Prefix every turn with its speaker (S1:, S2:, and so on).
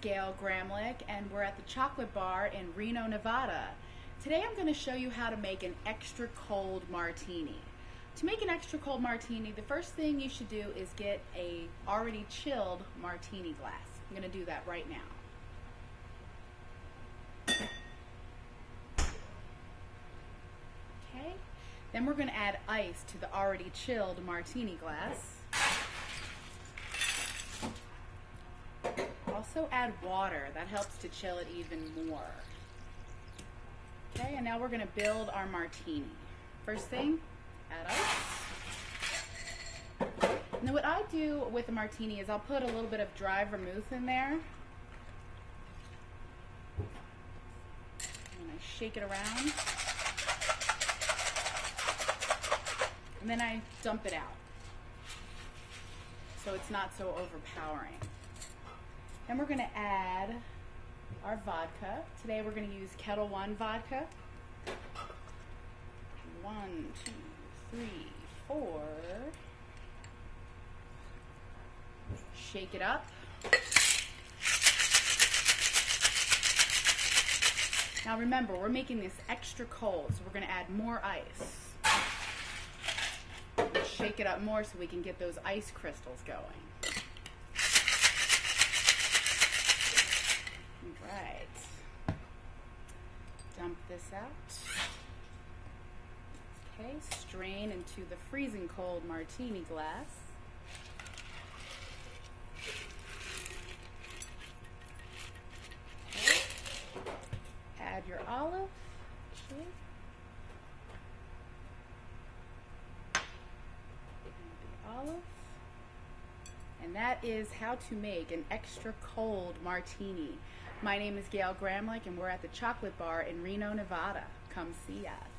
S1: Gail Gramlich, and we're at the Chocolate Bar in Reno, Nevada. Today I'm going to show you how to make an extra cold martini. To make an extra cold martini, the first thing you should do is get a already chilled martini glass. I'm going to do that right now. Okay, then we're going to add ice to the already chilled martini glass. Also add water, that helps to chill it even more. Okay, and now we're going to build our martini. First thing, add ice. And then what I do with a martini is I'll put a little bit of dry vermouth in there. And I shake it around. And then I dump it out, so it's not so overpowering. Then we're going to add our vodka. Today we're going to use Ketel One vodka. 1, 2, 3, 4. Shake it up. Now remember, we're making this extra cold, so we're going to add more ice. Shake it up more so we can get those ice crystals going. Right. Dump this out. Okay, strain into the freezing cold martini glass. Okay. Add your olive. Okay. Olive. And that is how to make an extra cold martini. My name is Gail Gramlich, and we're at the Chocolate Bar in Reno, Nevada. Come see us.